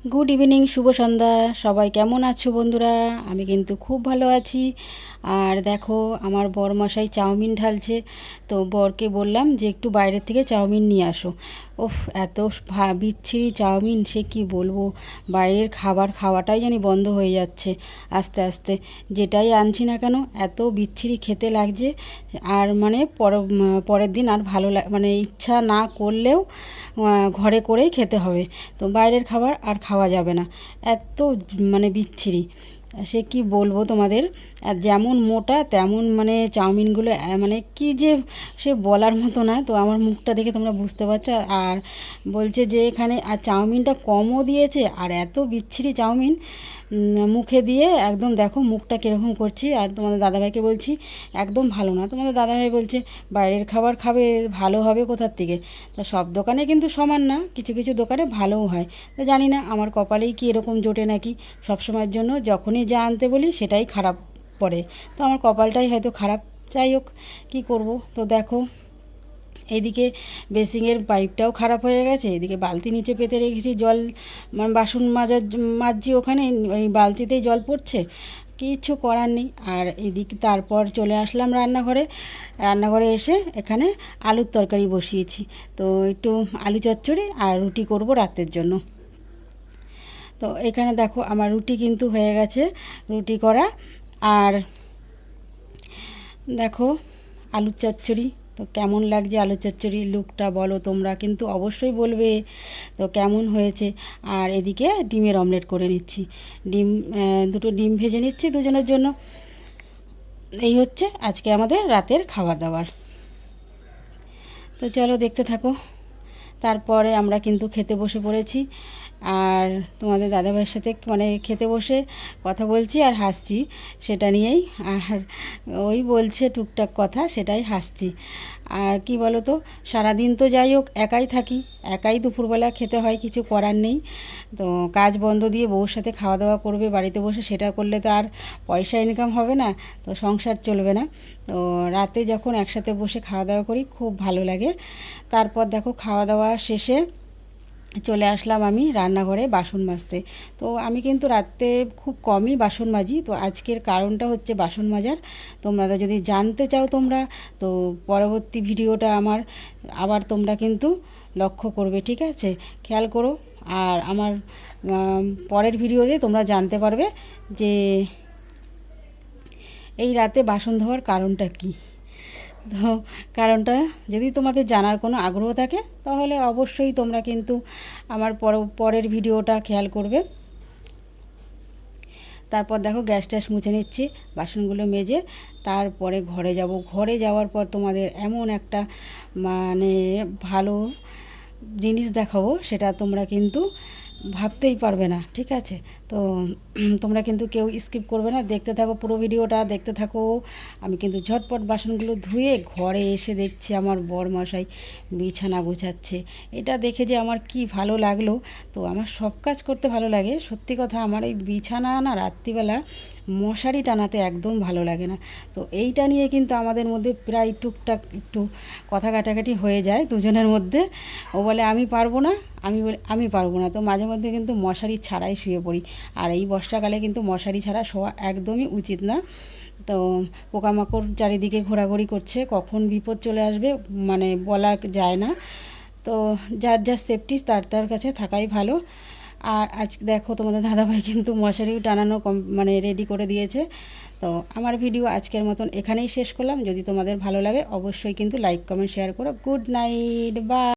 Good evening, শুভ সন্ধ্যা। সবাই কেমন আছো বন্ধুরা? আমি কিন্তু খুব ভালো আছি। আর দেখো, আমার বরমশাই চাউমিন ঢালছে। তো বরকে বললাম যে একটু বাইরের থেকে চাউমিন নিয়ে আসো। ওফ, এত বিচ্ছিরি চাউমিন, সে কি বলবো। বাইরের খাবার খাওয়াটাই জানি বন্ধ হয়ে যাচ্ছে আস্তে আস্তে। যেটাই আনছি না কেন, এত বিচ্ছিরি খেতে লাগছে। আর মানে পরের দিন আর মানে ইচ্ছা না করলেও ঘরে করেই খেতে হবে। তো বাইরের খাবার আর খাওয়া যাবে না, এত মানে বিচ্ছিরি। সে কি বলবো তোমাদের। আর যেমন মোটা তেমন মানে চাউমিনগুলো মানে কি যে, সে বলার মতো না। তো আমার মুখটা দেখে তোমরা বুঝতে পারছো। আর বলছে যে এখানে আর চাউমিনটা কমও দিয়েছে, আর এত বিচ্ছিরি চাউমিন। মুখে দিয়ে একদম দেখো মুখটা কীরকম করছি। আর তোমাদের দাদাভাইকে বলছি একদম ভালো না। তোমাদের দাদাভাই বলছে বাইরের খাবার খাবে, ভালো হবে কোথার থেকে। তো সব দোকানে কিন্তু সমান না, কিছু কিছু দোকানে ভালোও হয়। তো জানি না আমার কপালেই কি এরকম জোটে নাকি, সবসময়ের জন্য যখনই যা আনতে বলি সেটাই খারাপ পড়ে। তো আমার কপালটাই হয়তো খারাপ। যাই হোক, কী করব। তো দেখো, এদিকে বেসিংয়ের পাইপটাও খারাপ হয়ে গেছে, এদিকে বালতি নিচে পেতে রেখেছি জল, মানে বাসন মাজছি ওখানে, ওই বালতিতেই জল পড়ছে। কিচ্ছু করার নেই। আর এদিকে তারপর চলে আসলাম রান্নাঘরে। রান্নাঘরে এসে এখানে আলুর তরকারি বসিয়েছি। তো একটু আলু চচ্চড়ি আর রুটি করব রাতের জন্য। তো এখানে দেখো আমার রুটি কিন্তু হয়ে গেছে, রুটি করা। আর দেখো আলুর চচ্চড়ি। তো কেমন লাগছে আলুর চচ্চড়ির লুকটা বলো তোমরা, কিন্তু অবশ্যই বলবে তো কেমন হয়েছে। আর এদিকে ডিমের অমলেট করে নিচ্ছি। ডিম, দুটো ডিম ভেজে নিচ্ছি দুজনের জন্য। এই হচ্ছে আজকে আমাদের রাতের খাওয়া দাওয়ার। তো চলো দেখতে থাকো। তারপরে আমরা কিন্তু খেতে বসে পড়েছি। আর তোমাদের দাদাভাইয়ের সাথে মানে খেতে বসে কথা বলছি আর হাসছি সেটা নিয়েই। আর ওই বলছে টুকটাক কথা, সেটাই হাসছি। আর কি বলো তো, সারাদিন তো যাই হোক একাই থাকি, একাই দুপুরবেলা খেতে হয়, কিছু করার নেই। তো কাজ বন্ধ দিয়ে বউর সাথে খাওয়া দাওয়া করবে বাড়িতে বসে, সেটা করলে তো আর পয়সা ইনকাম হবে না, তো সংসার চলবে না। তো রাতে যখন একসাথে বসে খাওয়া দাওয়া করি খুব ভালো লাগে। তারপর দেখো খাওয়া দাওয়া শেষে চলে আসলাম আমি রান্নাঘরে বাসন মাজতে। তো আমি কিন্তু রাতে খুব কমই বাসন মাজি। তো আজকের কারণটা হচ্ছে বাসন মাজার। তোমরা যদি জানতে চাও তোমরা, তো পরবর্তী ভিডিওটা আমার আবার তোমরা কিন্তু লক্ষ্য করবে, ঠিক আছে? খেয়াল করো। আর আমার পরের ভিডিওতে তোমরা জানতে পারবে যে এই রাতে বাসন ধোয়ার কারণটা কী। তো কারণটা যদি তোমাদের জানার কোনো আগ্রহ থাকে তাহলে অবশ্যই তোমরা কিন্তু আমার পরের ভিডিওটা খেয়াল করবে। তারপর দেখো গ্যাস ট্যাস মুছে নিচ্ছি, বাসনগুলো মেজে তারপরে ঘরে যাব। ঘরে যাওয়ার পর তোমাদের এমন একটা মানে ভালো জিনিস দেখাবো, সেটা তোমরা কিন্তু ভাবতেই পারবে না, ঠিক আছে? তো তোমরা কিন্তু কেউ স্কিপ করবে না, দেখতে থাকো পুরো ভিডিওটা, দেখতে থাকো। আমি কিন্তু ঝটপট বাসনগুলো ধুয়ে ঘরে এসে দেখছি আমার বরমশাই বিছানা গোছাচ্ছে। এটা দেখে যে আমার কি ভালো লাগলো। তো আমার সব কাজ করতে ভালো লাগে, সত্যি কথা। আমার এই বিছানা না রাত্রিবেলা মশারি টানাতে একদম ভালো লাগে না। তো এইটা নিয়ে কিন্তু আমাদের মধ্যে প্রায় টুকটাক একটু কথা কাটাকাটি হয়ে যায় দুজনের মধ্যে। ও বলে আমি পারবো না, আমি বলি আমি পারবো না। তো মাঝে মধ্যে কিন্তু মশারি ছাড়াই শুয়ে পড়ি। আর এই বর্ষাকালে কিন্তু মশারি ছাড়া শোয়া একদমই উচিত না। তো পোকামাকড় চারিদিকে ঘোরাঘুরি করছে, কখন বিপদ চলে আসবে মানে বলা যায় না। তো যার যার সেফটি তার তার কাছে থাকাই ভালো। আর আজ দেখো তোমাদের দাদাভাই কিন্তু মশারিও টানানো মানে রেডি করে দিয়েছে। তো আমার ভিডিও আজকের মতন এখানেই শেষ করলাম। যদি তোমাদের ভালো লাগে অবশ্যই কিন্তু লাইক কমেন্ট শেয়ার করো। Good night, by.